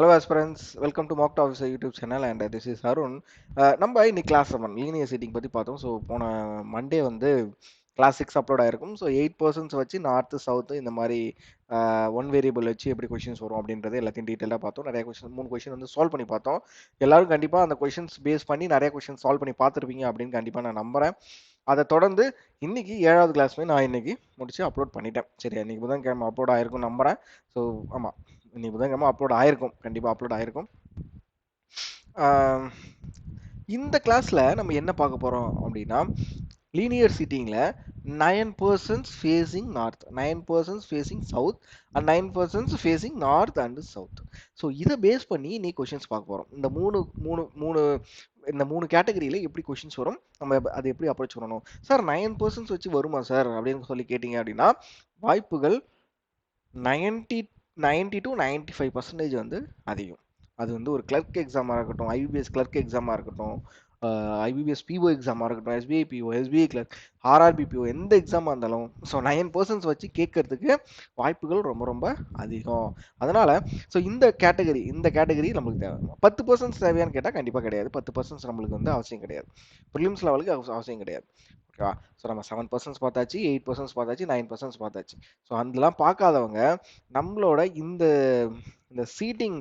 Hello aspirants, welcome to Mock Officer YouTube channel and this is Arun. நம்ம இன்னைக்கு class 7 linear seating பற்றி பார்த்தோம். So போன Monday வந்து கிளாஸ் 6 அப்லோட் ஆயிருக்கும். ஸோ 8% வச்சு நார்த்து சவுத்து இந்த மாதிரி ஒன் வேரியபிள் வச்சு எப்படி கொஷின்ஸ் வரும் அப்படின்றது எல்லாத்தையும் டீட்டெயிலாக பார்த்தோம். நிறைய கொஷின் 3 கொஷின் வந்து சால்வ் பண்ணி பார்த்தோம். எல்லாரும் கண்டிப்பாக அந்த கொஷின்ஸ் பேஸ் பண்ணி நிறைய கொஷின் சால்வ் பண்ணி பார்த்துருப்பீங்க அப்படின்னு கண்டிப்பாக நான் நம்புறேன். அதை தொடர்ந்து இன்னைக்கு 7வது கிளாஸ்மே நான் இன்னைக்கு முடிச்சு அப்லோட் பண்ணிட்டேன். சரி, இன்னைக்கு புதன்கிழமை அப்லோட் ஆயிருக்கும் நம்புறேன். ஸோ ஆமாம், இன்னைக்கு புதன்கிழமை அப்லோட் ஆயிருக்கும், கண்டிப்பாக அப்லோட் ஆயிருக்கும். இந்த கிளாஸ்ல நம்ம என்ன பார்க்க போறோம் அப்படின்னா, லீனியர் சீட்டிங்ல 9% facing north, 9% facing south and 9% facing north and south. So இதை பேஸ் பண்ணி நீ கொஷின்ஸ் பார்க்க போறோம். இந்த மூணு கேட்டகரியில எப்படி கொஷின்ஸ் வரும், நம்ம அதை எப்படி அப்ரோச் பண்ணணும். சார் 9% வச்சு வருமா சார் அப்படின்னு சொல்லி கேட்டீங்க அப்படின்னா, வாய்ப்புகள் 90 to 95% வந்து அதிகம். அது வந்து ஒரு கிளர்க் எக்ஸாமாக இருக்கட்டும், ஐபிபிஎஸ் கிளர்க் எக்ஸாமாக இருக்கட்டும், ஐபிபிஎஸ் பிஓ எக்ஸாமாக இருக்கட்டும், SBI PO, SBI clerk, RRB PO, எந்த எக்ஸாமாக இருந்தாலும் ஸோ 9% வச்சு கேட்கறதுக்கு வாய்ப்புகள் ரொம்ப ரொம்ப அதிகம். அதனால ஸோ இந்த கேட்டகரி நம்மளுக்கு தேவை. 10% தேவையான்னு கேட்டால் கண்டிப்பாக கிடையாது. 10% நம்மளுக்கு வந்து அவசியம் கிடையாது. ப்ரிலிம்ஸ் லெவலுக்கு அவசியம் கிடையாது. ஓகேவா? ஸோ நம்ம 7% பார்த்தாச்சு, 8% பார்த்தாச்சு, 9% பார்த்தாச்சு. ஸோ அதெல்லாம் பார்க்காதவங்க நம்மளோட இந்த சீட்டிங்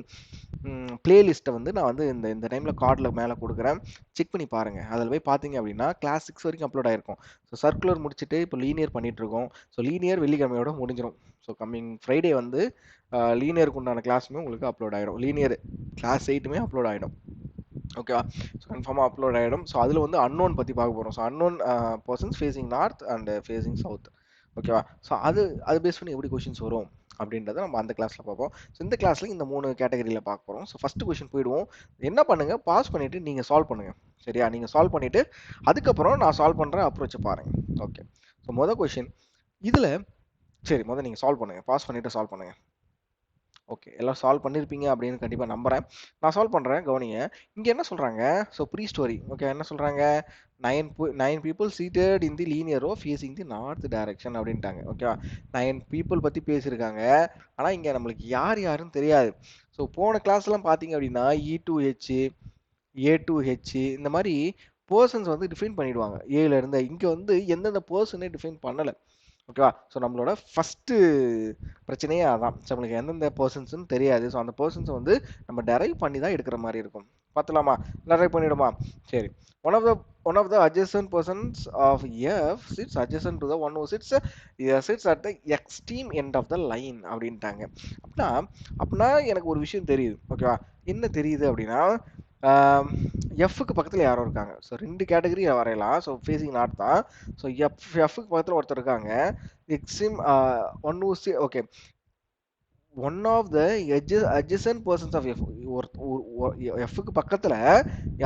பிளேலிஸ்ட்டை வந்து நான் வந்து இந்த டைமில் கார்டில் மேலே கொடுக்குறேன், செக் பண்ணி பாருங்கள். அதில் போய் பார்த்தீங்க அப்படின்னா கிளாஸ் 6 வரைக்கும் அப்லோட் ஆயிருக்கும். ஸோ சர்க்குலர் முடிச்சுட்டு இப்போ லீனியர் பண்ணிட்டு இருக்கோம். ஸோ லீனியர் வெள்ளிக்கிழமையோட முடிஞ்சிடும். ஸோ கம்மிங் ஃப்ரைடே வந்து லீனியருக்கு உண்டான கிளாஸுமே உங்களுக்கு அப்லோட் ஆகிடும். லீனியர் கிளாஸ் 8மே அப்லோட் ஆகிடும். ஓகேவா? ஸோ கன்ஃபார்மாக அப்லோட் ஆகிடும். ஸோ அதில் வந்து அன்னோன் பற்றி பார்க்க போகிறோம். So unknown persons facing north and facing south. ஓகேவா? ஸோ அது பேஸ் பண்ணி எப்படி கொஷின்ஸ் வரும் அப்படின்றத நம்ம அந்த கிளாஸில் பார்ப்போம். ஸோ இந்த கிளாஸில் இந்த 3 கேட்டகரியில் பார்க்க போகிறோம். ஸோ ஃபஸ்ட்டு கொஷின் போயிடுவோம். என்ன பண்ணுங்கள், பாஸ் பண்ணிவிட்டு நீங்கள் சால்வ் பண்ணுங்கள். சரியா? நீங்கள் சால்வ் பண்ணிவிட்டு அதுக்கப்புறம் நான் சால்வ் பண்ணுற அப்ரோச்சை பாருங்கள். ஓகே. ஸோ மொதல் கொஷின் இதில், சரி முதல் நீங்கள் சால்வ் பண்ணுங்கள், பாஸ் பண்ணிவிட்டு சால்வ் பண்ணுங்கள். ஓகே, எல்லாம் சால்வ் பண்ணியிருப்பீங்க அப்படின்னு கண்டிப்பாக நம்புகிறேன். நான் சால்வ் பண்ணுறேன், கவனிங்க. இங்கே என்ன சொல்கிறாங்க, ஸோ ப்ரீ ஸ்டோரி. ஓகே, என்ன சொல்கிறாங்க, 9 people seated in the linear row facing the north direction அப்படின்ட்டாங்க. ஓகேவா? 9 people பற்றி பேசியிருக்காங்க. ஆனால் இங்கே நம்மளுக்கு யார் யாருன்னு தெரியாது. ஸோ போன கிளாஸ்லாம் பார்த்தீங்க அப்படின்னா E2H, A2H இந்த மாதிரி பர்சன்ஸ் வந்து டிஃபைன் பண்ணிடுவாங்க ஏலேருந்து. இங்கே வந்து எந்தெந்த பர்சனே டிஃபைன் பண்ணலை. ஓகேவா? ஸோ நம்மளோட ஃபஸ்ட்டு பிரச்சனையே அதான். ஸோ நம்மளுக்கு எந்தெந்த பர்சன்ஸ்னு தெரியாது. ஸோ அந்த பர்சன்ஸை வந்து நம்ம டெரைவ் பண்ணி தான் எடுக்கிற மாதிரி இருக்கும். பார்த்துலாமா? டெரைவ் பண்ணிவிடுமா? சரி. One of the adjacent persons of F sits adjacent to the one who sits at the extreme end of the line அப்படின்ட்டாங்க. அப்படின்னா எனக்கு ஒரு விஷயம் தெரியுது. ஓகேவா? என்ன தெரியுது அப்படின்னா, எஃப்க்கு பக்கத்தில் யாரோ இருக்காங்க. ஸோ 2 கேட்டகரி வரையலாம். ஸோ ஃபேஸிங் நார்த் தான். ஸோ எஃப்க்கு பக்கத்தில் ஒருத்தர் இருக்காங்க. எக்ஸிம் ஒன் ஊசி. Okay, one of the adjacent persons of F, எஃப்க்கு பக்கத்தில்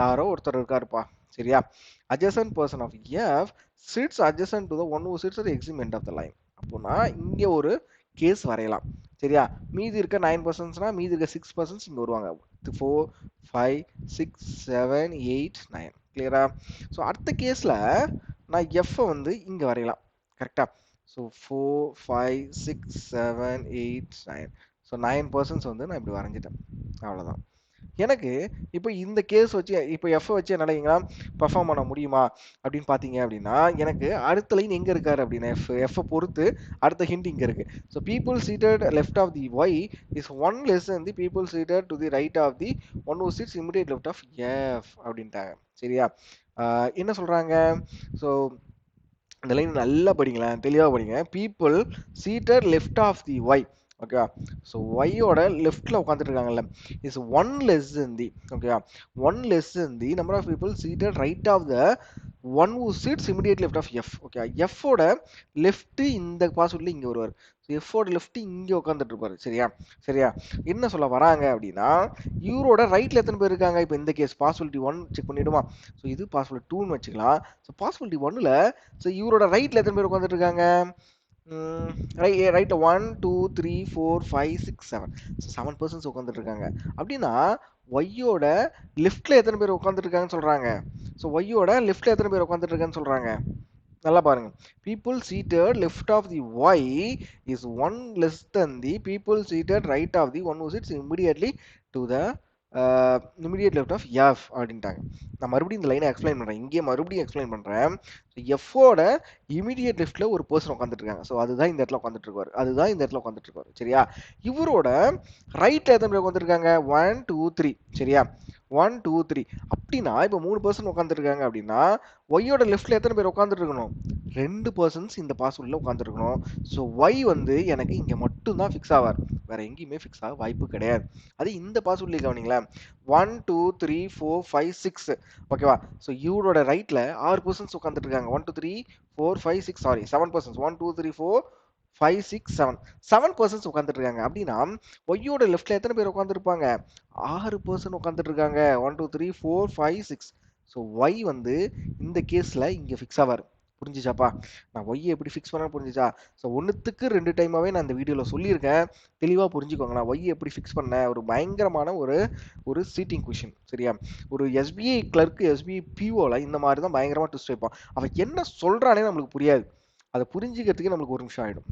யாரோ ஒருத்தர் இருக்காருப்பா. சரியா? adjacent person of F sits adjacent to the one who sits at the extreme end of the line. அப்போனா இங்கே ஒரு கேஸ் வரையலாம். சரியா? மீதி இருக்க 9%, மீதி இருக்க 6% இங்கே வருவாங்க. 4, 5, 6, 7, 8, 9. கிளியரா? ஸோ அடுத்த கேஸில் நான் எஃப்ஐ வந்து இங்கே வரையலாம். கரெக்டா? ஸோ 4, 5, 6, 7, 8, 9. ஸோ 9% வந்து நான் இப்படி வரைஞ்சிட்டேன். அவ்வளோதான். எனக்கு இப்போ இந்த கேஸ் வச்சு இப்போ எஃப்ஐ வச்சு என்னால் பர்ஃபார்ம் பண்ண முடியுமா அப்படின்னு பார்த்தீங்க அப்படின்னா, எனக்கு அடுத்த லைன் எங்கே இருக்காரு அப்படின்னா, எஃப்ஐ பொறுத்து அடுத்த ஹிண்ட் இங்கே இருக்கு. So people seated left of the Y is one less than the people seated to the right of the one who sits immediate left of F அப்படின்ட்டாங்க. சரியா? என்ன சொல்கிறாங்க? ஸோ இந்த லைன் நல்லா படிங்களேன், தெளிவாக படிங்க. People seated left of the Y. ஓகேவா? ஸோ ஒய்யோட லெஃப்டில் உட்காந்துட்டு இருக்காங்கல்ல, is one less than the. ஓகேவா? One less than the number of people seated right of the one who sits immediate left of F. Okay, எஃபோட left இந்த possibility இங்கே வருவார். ஸோ எஃபோட லெஃப்ட் இங்கே உட்காந்துட்டு இருப்பாரு. சரியா? என்ன சொல்ல வராங்க அப்படின்னா, இவரோட ரைட்ல எத்தனை பேர் இருக்காங்க? இப்போ இந்த கேஸ் பாசிபிலிட்டி 1 செக் பண்ணிடுமா? ஸோ இது பாசிபிலிட்டி 2ன்னு வச்சுக்கலாம். ஸோ பாசிபிலிட்டி 1ல ஸோ இவரோட ரைட்ல எத்தனை பேர் உட்காந்துட்டு இருக்காங்க? ரைட் 1, 2, 3, 4, 5, 6, 7. ஸோ 7% உட்காந்துட்டு இருக்காங்க. அப்படின்னா ஒய்யோட லெஃப்ட்ல எத்தனை பேர் உட்காந்துட்டு இருக்காங்கன்னு சொல்றாங்க? ஸோ ஒய்யோட லெஃப்ட்ல எத்தனை பேர் உட்காந்துட்டு இருக்காங்கன்னு சொல்றாங்க? நல்லா பாருங்க. people seated left of the y is one less than the people seated right of the one who sits immediately to the immediate left of F அப்படின்ட்டாங்க. நான் மறுபடியும் இந்த லைனை எக்ஸ்பிளைன் பண்ணுறேன், இங்கே மறுபடியும் எக்ஸ்பிளைன் பண்ணுறேன். எஃபோட இமிடியேட் லெஃப்டில் ஒரு பர்சன் உட்காந்துட்டு இருக்காங்க. ஸோ அதுதான் இந்த இடத்துல உட்காந்துட்டு இருக்காரு, அதுதான் இந்த இடத்துல உட்காந்துட்டு இருக்காரு. சரியா? இவரோட ரைட்டில் எத்தனை பேர் உட்காந்துருக்காங்க? 1 2 3. சரியா? 1 2 3 அப்படின்னா இப்போ 3 பர்சன் உட்காந்துருக்காங்க அப்படின்னா ஒய்யோட லெஃப்ட்ல எத்தனை பேர் உட்காந்துட்டு இருக்கணும்? 2 பர்சன்ஸ் இந்த பாஸ்வேர்டில் உட்காந்துருக்கணும். ஸோ ஒய் வந்து எனக்கு இங்கே மட்டும் தான் ஃபிக்ஸ் ஆவார், வேற எங்கேயுமே ஃபிக்ஸ் ஆக வாய்ப்பு கிடையாது. அது இந்த பாஸ்வேர்ட்லேயே கவனிங்களேன். 1 2 3 4 5 6. ஓகேவா? ஸோ இவரோட ரைட்ல 6 பர்சன்ஸ் உட்காந்துட்டு இருக்காங்க. 1 2 3 4 5 6, சாரி 7 பர்சன்ஸ். 1 2 3 4 5 6 7 7 பர்சன்ஸ் உட்காந்துட்டு இருக்காங்க. அப்படின்னா ஒய்யோட லெஃப்ட்ல எத்தனை பேர் உட்காந்துருப்பாங்க? 6 பர்சன்ட் உட்காந்துட்டு இருக்காங்க. 1 2 3 4 5 6. ஸோ ஒய் வந்து இந்த கேஸ்ல இங்க ஃபிக்ஸ் ஆவார். புரிஞ்சுச்சாப்பா? நான் ஒய்யை எப்படி ஃபிக்ஸ் பண்ண புரிஞ்சுச்சா? ஸோ ஒன்றுத்துக்கு 2 டைமாவே நான் இந்த வீடியோவில் சொல்லியிருக்கேன், தெளிவாக புரிஞ்சுக்கோங்க. நான் ஒய்யை எப்படி ஃபிக்ஸ் பண்ண ஒரு பயங்கரமான ஒரு சீட்டிங் கொஷின். சரியா? ஒரு எஸ்பிஐ கிளர்க்கு எஸ்பிஐ பிஓல இந்த மாதிரி தான் பயங்கரமாக ட்விஸ்ட் வைப்பான். அவன் என்ன சொல்றானே நம்மளுக்கு புரியாது, அதை புரிஞ்சுக்கிறதுக்கே நம்மளுக்கு 1 நிமிஷம் ஆகிடும்.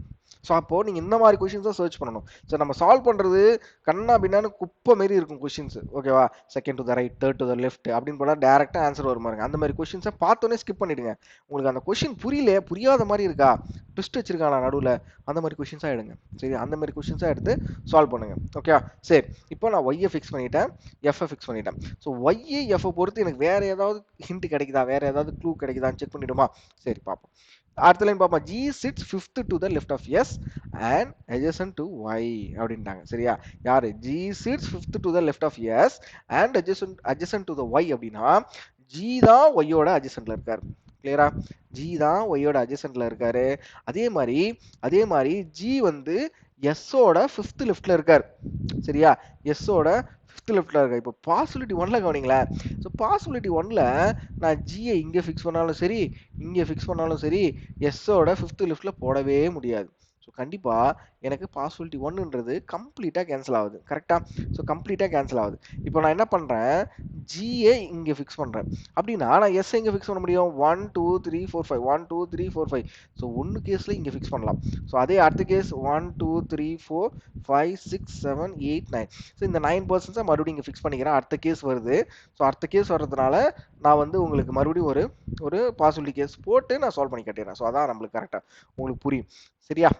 ஸோ அப்போ நீங்கள் இந்த மாதிரி கொஷின்ஸ் தான் சர்ச் பண்ணணும். ஸோ நம்ம சால்வ் பண்ணுறது கண்ணா பின்னான்னு குப்பை மாரி இருக்கும் கொஷின்ஸ். ஓகேவா? Second to the right, third to the left அப்படின்னு போல டேரெக்டாக ஆன்சர் வரும் பாருங்க. அந்த மாதிரி கொஷின்ஸை பார்த்தோன்னே ஸ்கிப் பண்ணிடுங்க. உங்களுக்கு அந்த கொஷின் புரியாத மாதிரி இருக்கா, ட்விஸ்ட் வச்சிருக்கானா நடுவில், அந்த மாதிரி கொஷின்ஸாக எடுங்க. சரி, அந்த மாதிரி கொஷின்ஸாக எடுத்து சால்வ் பண்ணுங்க. ஓகே? சரி, இப்போ நான் ஒய்யை ஃபிக்ஸ் பண்ணிட்டேன், எஃப்ஐ ஃபிக்ஸ் பண்ணிட்டேன். ஸோ ஒய்யை எஃப்ஐ பொறுத்து எனக்கு வேற ஏதாவது ஹிண்ட் கிடைக்குதா, வேற ஏதாவது க்ளூ கிடைக்குதான்னு செக் பண்ணிடுமா? சரி, பார்ப்போம். அடுத்த லைன் பார்ப்போம். G sits fifth to the left of S and adjacent to Y அப்படின்ட்டாங்க. சரியா? யாரு? G sits fifth to the left of S and adjacent to the Y அப்படின்னா G தான் Y யோட adjacentல இருக்காரு. கிளியரா? G தான் Y யோட adjacentல இருக்காரு. அதே மாதிரி G வந்து S ஓட ஃபிஃப்த் லெஃப்ட்ல இருக்காரு. சரியா? S ஓட ஃபிஃப்த் லெஃப்ட்ல இருக்காரு. இப்போ பாசிபிலிட்டி 1ல கவனிங்களேன். ஸோ பாசிபிலிட்டி 1ல நான் ஜியை இங்கே ஃபிக்ஸ் பண்ணாலும் சரி, இங்கே ஃபிக்ஸ் பண்ணாலும் சரி, எஸ்ஸோட ஃபிஃப்த் லெஃப்டில் போடவே முடியாது. ஸோ கண்டிப்பாக எனக்கு பாசிபிலிட்டி 1ன்றது கம்ப்ளீட்டாக கேன்சல் ஆகுது. கரெக்டாக? ஸோ கம்ப்ளீட்டாக கேன்சல் ஆகுது. இப்போ நான் என்ன பண்ணுறேன்? ஜியை இங்கே ஃபிக்ஸ் பண்ணுறேன். அப்படின்னா நான் எஸ் இங்கே ஃபிக்ஸ் பண்ண முடியும். 1 2 3 4 5 1 2 3 4 5. ஸோ 1 கேஸில் இங்கே ஃபிக்ஸ் பண்ணலாம். ஸோ அதே அடுத்த கேஸ் 1 2 3 4 5 6 7 8 9. ஸோ இந்த 9 பர்சன்ஸை மறுபடியும் இங்கே ஃபிக்ஸ் பண்ணிக்கிறேன். அடுத்த கேஸ் வருது. ஸோ அடுத்த கேஸ் வர்றதுனால நான் வந்து உங்களுக்கு மறுபடியும் ஒரு பாசிபிலிட்டி கேஸ் போட்டு நான் சால்வ் பண்ணி கட்டிடுறேன். ஸோ அதான் நம்மளுக்கு கரெக்டாக உங்களுக்கு புரியும். சரியா?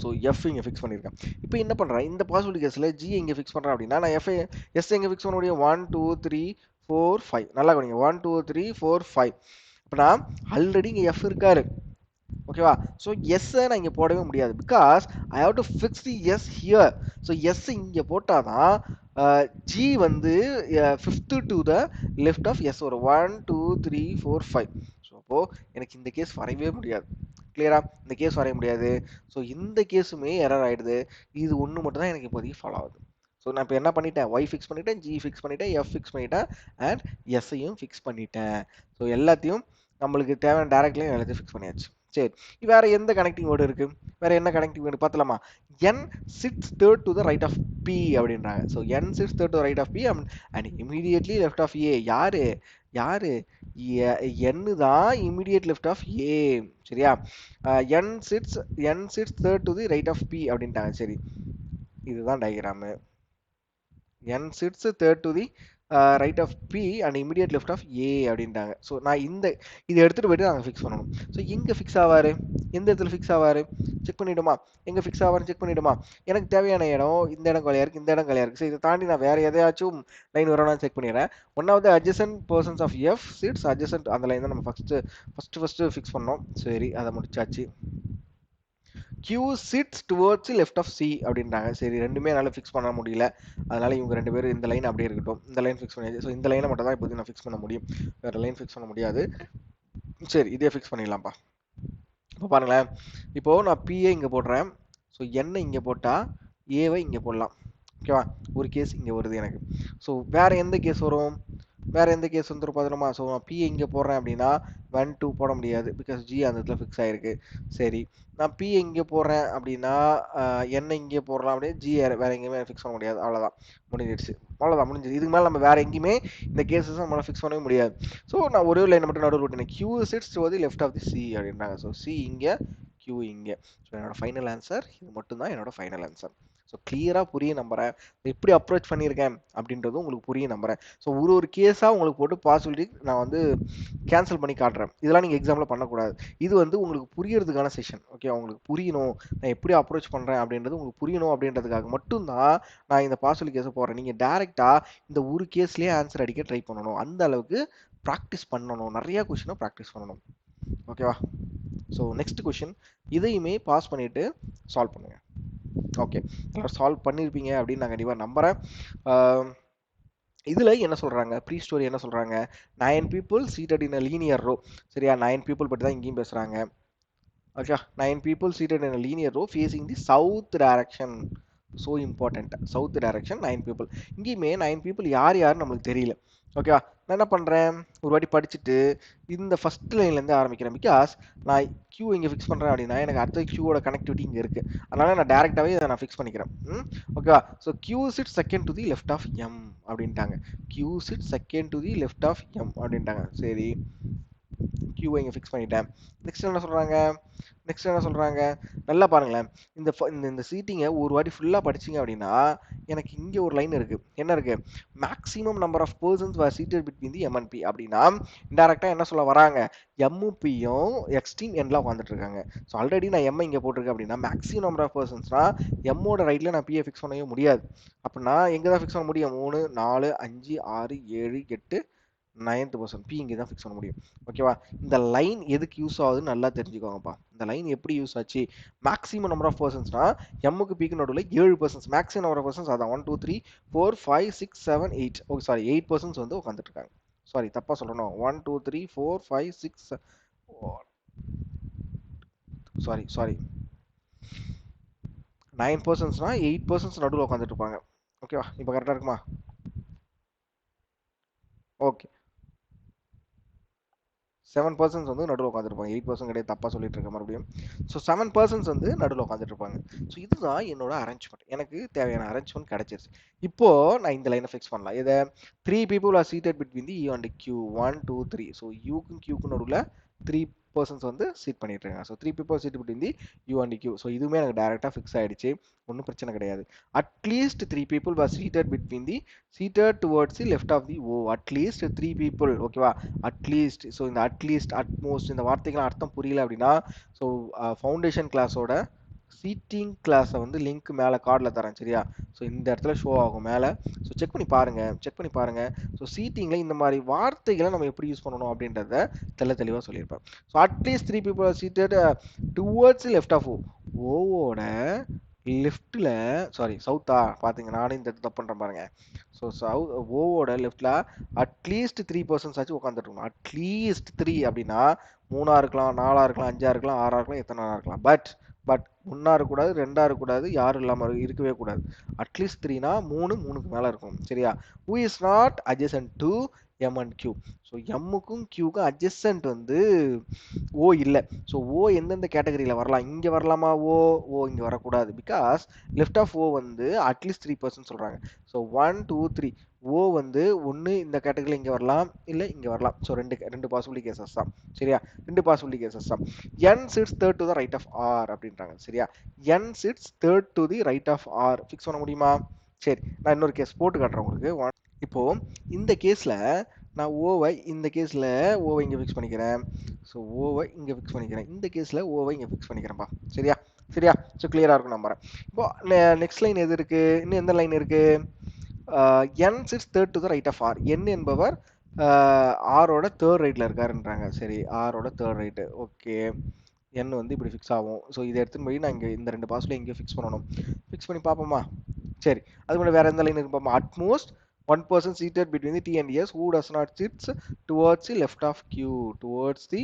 ஸோ எஃப் இங்கே ஃபிக்ஸ் பண்ணியிருக்கேன். இப்போ என்ன பண்ணுறேன்? இந்த பாசிபிலிட்டி கேஸில் ஜி இங்கே ஃபிக்ஸ் பண்ணுறேன் அப்படின்னா நான் எஸ் எங்கே ஃபிக்ஸ் பண்ண முடியும்? 1 2 3 4 5. நல்லா கவனிங்க. 1 2 3 4 5. இப்போ நான் ஆல்ரெடி இங்கே எஃப் இருக்காரு. ஓகேவா? ஸோ எஸ்ஸை நான் இங்கே போடவே முடியாது. Because I have to fix the S here. So S இங்கே போட்டால் தான் ஜி வந்து fifth to the left of S வரும். 1 2 3 4 5. ஸோ அப்போது எனக்கு இந்த கேஸ் வரையவே முடியாது. கிளியரா? இந்த கேஸ் வரைய முடியாது. ஸோ இந்த கேஸுமே எரர் ஆகிடுது. இது ஒன்று மட்டும் தான் எனக்கு இப்போதைக்கு ஃபாலோ ஆகுது. ஸோ நான் இப்போ என்ன பண்ணிட்டேன்? ஒய் ஃபிக்ஸ் பண்ணிட்டேன், ஜி ஃபிக்ஸ் பண்ணிட்டேன், எஃப் ஃபிக்ஸ் பண்ணிட்டேன், அண்ட் எஸ்ஐயும் ஃபிக்ஸ் பண்ணிட்டேன். ஸோ எல்லாத்தையும் நம்மளுக்கு தேவையான டேரக்ட்லையும் எல்லாத்தையும் ஃபிக்ஸ் பண்ணியாச்சு. சரி, வேற எந்த கனெக்டிங் வேர்டு இருக்கு? வேற என்ன கனெக்டிங் வேர்டு பார்த்தலாமா? n sits third to the right of p அப்படின்றாங்க. So n sits third to the right of p and immediately left of a. யாரு n தான் immediate left of a. சரியா? n sits third to the right of p அப்படின்ட்டாங்க. சரி, இதுதான் diagram. n sits third to the right of p and immediate left of a அப்படின்ட்டாங்க. So நான் இதை எடுத்துகிட்டு போயிட்டு நாங்கள் ஃபிக்ஸ் பண்ணணும். ஸோ எங்கே ஃபிக்ஸ் ஆவார்? எந்த இடத்துல ஃபிக்ஸ் ஆவார்? செக் பண்ணிவிடுமா? எங்கே ஃபிக்ஸ் ஆவார்னு செக் பண்ணிவிடுமா? எனக்கு தேவையான இடம் இந்த இடம் காலியாக இருக்குது, இந்த இடம் காலியாக இருக்குது. ஸோ இதை தாண்டி நான் வேறு எதையாச்சும் லைன் வரணும்னு செக் பண்ணிடுறேன். One of the adjacent persons of F sits adjacent. அந்த லைன் தான் நம்ம ஃபஸ்ட்டு ஃபிக்ஸ் பண்ணோம். சரி, அதை முடிச்சாச்சு. Q sits towards left of C அப்படின்றாங்க. சரி, ரெண்டுமே என்னால் ஃபிக்ஸ் பண்ண முடியல. அதனால இவங்க 2 பேரும் இந்த லைன் அப்படியே இருக்கட்டும். இந்த லைன் ஃபிக்ஸ் பண்ணியாச்சு. ஸோ இந்த லைனை மட்டும் தான் இப்போதைக்கு நான் ஃபிக்ஸ் பண்ண முடியும். வேறு லைன் ஃபிக்ஸ் பண்ண முடியாது. சரி, இதே ஃபிக்ஸ் பண்ணிடலாம்ப்பா. இப்போ பாருங்களேன், இப்போது நான் பிஏ இங்கே போடுறேன். ஸோ என்னை இங்கே போட்டால் ஏவை இங்கே போடலாம். ஓகேவா? ஒரு கேஸ் இங்கே வருது எனக்கு. ஸோ வேறு எந்த கேஸ் வரும்? வேறு எந்த கேஸ் வந்துடும் பார்த்துருமா? ஸோ நான் பிஏ இங்கே போடுறேன் அப்படின்னா 1 2 போட முடியாது. பிகாஸ் ஜி அந்த இடத்துல ஃபிக்ஸ் ஆகிருக்கு. சரி, நான் பிஏ இங்கே போடுறேன் அப்படின்னா என்ன இங்கே போடலாம் அப்படியே ஜி வேறு எங்கேயுமே ஃபிக்ஸ் பண்ண முடியாது. அவ்வளோதான், முடிஞ்சிடுச்சு. அவ்வளோதான், முடிஞ்சிது. இதுக்கு மேலே நம்ம வேறு எங்கேயுமே இந்த கேஸஸ் நம்மளால் ஃபிக்ஸ் பண்ணவே முடியாது. ஸோ நான் ஒரே லைனை மட்டும் நடுவில் விட்டேன். Q sits to the left of the C அப்படின்றாங்க. ஸோ சி இங்கே, கியூ இங்கே. ஸோ என்னோட ஃபைனல் ஆன்சர் இது மட்டும்தான் என்னோட ஃபைனல் ஆன்சர். ஸோ கிளியராக புரிய நம்புறேன். எப்படி அப்ரோச் பண்ணியிருக்கேன் அப்படின்றது உங்களுக்கு புரிய நம்புறேன். ஸோ ஒரு கேஸாக உங்களுக்கு போட்டு பாசிபிலிட்டி நான் வந்து கேன்சல் பண்ணி காட்டுறேன். இதெல்லாம் நீங்கள் எக்ஸாமில் பண்ணக்கூடாது. இது வந்து உங்களுக்கு புரியறதுக்கான செஷன். ஓகே, உங்களுக்கு புரியணும், நான் எப்படி அப்ரோச் பண்ணுறேன் அப்படின்றது உங்களுக்கு புரியணும் அப்படின்றதுக்காக மட்டும்தான் நான் இந்த பாசிபிலிட்டி கேஸை போடுறேன். நீங்கள் டேரெக்டாக இந்த ஒரு கேஸ்லேயே ஆன்சர் அடிக்க ட்ரை பண்ணணும். அந்த அளவுக்கு ப்ராக்டிஸ் பண்ணணும். நிறைய கொஷினை ப்ராக்டிஸ் பண்ணணும். ஓகேவா? ஸோ நெக்ஸ்ட் கொஷின், இதையுமே பாஸ் பண்ணிட்டு சால்வ் பண்ணுங்க. ஓகே, சால்வ் பண்ணியிருப்பீங்க அப்படின்னு நான் கண்டிப்பாக நம்புகிறேன். இதில் என்ன சொல்கிறாங்க, ப்ரீ ஸ்டோரி என்ன சொல்கிறாங்க, 9 people seated in a linear row. சரியா, 9 people பற்றி தான் இங்கேயும் பேசுகிறாங்க. Okay, 9 people seated in a linear row facing the south direction. So important, south direction 9 people. இங்கேயுமே 9 people யார் யாருன்னு நம்மளுக்கு தெரியல. ஓகேவா, நான் என்ன பண்ணுறேன், ஒரு வாட்டி படிச்சுட்டு இந்த ஃபர்ஸ்ட் லைன்லேருந்து ஆரம்பிக்கிறேன். பிகாஸ் நான் கியூ இங்கே ஃபிக்ஸ் பண்ணுறேன் அப்படின்னா எனக்கு அடுத்த கியூவோட கனெக்டிவிட்டி இங்கே இருக்குது. அதனால் நான் டேரெக்டாகவே இதை நான் ஃபிக்ஸ் பண்ணிக்கிறேன். ஓகேவா, so Q sit second to the left of M அப்படின்ட்டாங்க. Q sit second to the left of M அப்படின்ட்டாங்க. சரி, கியூவை இங்கே ஃபிக்ஸ் பண்ணிட்டேன். நெக்ஸ்ட் என்ன சொல்கிறாங்க, நல்லா பாருங்களேன். இந்த சீட்டிங்கை ஒரு வாட்டி ஃபுல்லாக படிச்சிங்க அப்படின்னா எனக்கு இங்கே ஒரு லைன் இருக்குது. என்ன இருக்குது, maximum number of persons were seated between the M and P அப்படின்னா இன்டெரக்டாக என்ன சொல்ல வராங்க, எம்முபியும் எக்ஸ்ட்ரீம் எண்டில் உட்காந்துட்டு இருக்காங்க. ஸோ ஆல்ரெடி நான் எம்ஐ இங்கே போட்டிருக்கேன் அப்படின்னா மேக்ஸிமம் நம்பர் ஆஃப் பர்சன்ஸ்னா எம்மோட ரைட்டில் நான் பிஏ ஃபிக்ஸ் பண்ணவே முடியாது. அப்படின்னா எங்கே தான் ஃபிக்ஸ் பண்ண முடியும், 3 4 5 6 7 8 9th பர்சன் பி இங்கே தான் ஃபிக்ஸ் பண்ண முடியும். ஓகேவா, இந்த லைன் எதுக்கு யூஸ் ஆகுதுன்னு நல்லா தெரிஞ்சுக்கோங்கப்பா. இந்த லைன் எப்படி யூஸ் ஆச்சு, மேக்ஸிமம் நம்பர் ஆஃப் பர்சன்ஸ்னா எம்முக்கு பிக்கு நடுவில் 7 persons, maximum number of persons அதான் 1 2 3 4 5 6 7 8. ஓகே சாரி, 8 பர்சன்ஸ் வந்து உட்காந்துட்டு இருக்காங்க. சாரி, தப்பா சொல்லணும், 1 2 3 4 5 6 சாரி 9 பர்சன்ஸ்னா 8 பர்சன்ஸ் நடுவில் உட்காந்துட்டு இருப்பாங்க. ஓகேவா, இப்போ கரெக்டாக இருக்குமா? ஓகே, 7 பர்சன்ஸ் வந்து நடுவில் உட்காந்துருப்பாங்க. 8% கிடையாது, தப்பாக சொல்லிட்டு இருக்க மறுபடியும். ஸோ 7 பர்சன்ஸ் வந்து நடுவில் உட்காந்துட்டு இருப்பாங்க. ஸோ இதுதான் என்னோட அரேஞ்ச்மெண்ட். எனக்கு தேவையான அரேஞ்ச்மெண்ட் கிடைச்சிருச்சு. இப்போ நான் இந்த லைனை ஃபிக்ஸ் பண்ணலாம். இதை 3 people are seated between the U and Q 1 2 3. So யூக்கும் கியூக்கும் நடுவில் 3 பர்சன்ஸ் வந்து சீட் பண்ணிட்டு இருக்காங்க. So 3 people seated between the U and Q. So இதுவுமே எனக்கு டேரெக்டாக ஃபிக்ஸ் ஆகிடுச்சு, ஒன்றும் பிரச்சனை கிடையாது. At least 3 people were seated between the seated towards the left of the O. At least 3 people. ஓகேவா, அட்லீஸ்ட். ஸோ இந்த அட்லீஸ்ட், அட்மோஸ்ட் இந்த வார்த்தைக்கெல்லாம் அர்த்தம் புரியல அப்படின்னா ஸோ ஃபவுண்டேஷன் கிளாஸோட சீட்டிங் கிளாஸை வந்து லிங்க் மேலே கார்டில் தரேன். சரியா, ஸோ இந்த இடத்துல ஷோ ஆகும் மேலே. ஸோ செக் பண்ணி பாருங்கள். ஸோ சீட்டிங்கில் இந்த மாதிரி வார்த்தைகளை நம்ம எப்படி யூஸ் பண்ணணும் அப்படின்றத தெளிவாக சொல்லியிருப்பேன். So at least 3 people are seated towards the left of O. ஓவோட லெஃப்டில், சாரி சவுத்தா பார்த்தீங்க, நானும் இந்த தப்பு பண்ணுறேன் பாருங்க. ஸோ ஓவோட லெஃப்டில் அட்லீஸ்ட் 3 பர்சன்ஸ் ஆச்சு உட்காந்துருக்கணும். அட்லீஸ்ட் 3 அப்படின்னா 3 இருக்கலாம், 4 இருக்கலாம், 5 இருக்கலாம், 6 இருக்கலாம், எத்தனை இருக்கலாம். பட் 1 இருக்கக்கூடாது, 2 இருக்கக்கூடாது, யாரும் இல்லாமல் இருக்கவே கூடாது. அட்லீஸ்ட் 3னா 3க்கு மேலே இருக்கும். சரியா, who is not adjacent to M and Q. So எம்முக்கும் கியூக்கும் அட்ஜசன்ட் வந்து ஓ இல்லை. ஸோ ஓ எந்தெந்த கேட்டகரியில் வரலாம், இங்கே வரலாமா, ஓ இங்கே வரக்கூடாது. பிகாஸ் லெஃப்ட் ஆஃப் ஓ வந்து அட்லீஸ்ட் 3% சொல்கிறாங்க. ஸோ 1 2 3 ஓ வந்து ஒன்று இந்த கேட்டகரியில் இங்கே வரலாம், இல்லை இங்கே வரலாம். ஸோ ரெண்டு பாசிபிலிட்டி கேசஸ் தான். சரியா, 2 பாசிபிலிட்டி கேசஸ் தான். N sits third to the right of R அப்படின்றாங்க. சரியா, N sits third to the right of R fix பண்ண முடியுமா? சரி, நான் இன்னொரு கேஸ் போட்டு காட்டுறேன் உங்களுக்கு. இப்போ இந்த கேஸில் நான் ஓவை இந்த கேஸில் ஓவை இங்கே ஃபிக்ஸ் பண்ணிக்கிறேன். ஸோ ஓவை இங்கே ஃபிக்ஸ் பண்ணிக்கிறேன். இந்த கேஸில் ஓவை இங்கே ஃபிக்ஸ் பண்ணிக்கிறேன்ப்பா. சரியா, ஸோ கிளியராக இருக்கும் நம்புறேன். இப்போ நெக்ஸ்ட் லைன் எது இருக்குது, இன்னும் எந்த லைன் இருக்குது, N sits third to the right of R. N என்பவர் ஆரோட தேர்ட் ரைட்டில் இருக்காருன்றாங்க. சரி, ஆரோட தேர்ட் ரைட்டு. ஓகே, என் வந்து இப்படி ஃபிக்ஸ் ஆகும். ஸோ இதை எடுத்துன்னு போய் நான் இங்கே இந்த 2 பாஸ்ல இங்கே ஃபிக்ஸ் பண்ணணும். ஃபிக்ஸ் பண்ணி பார்ப்போமா? சரி, அது கூட வேறு எந்த லைன் இருக்கு பார்ப்போமா? At most 1 person seated between the T and S who does not sit towards the left of Q. towards the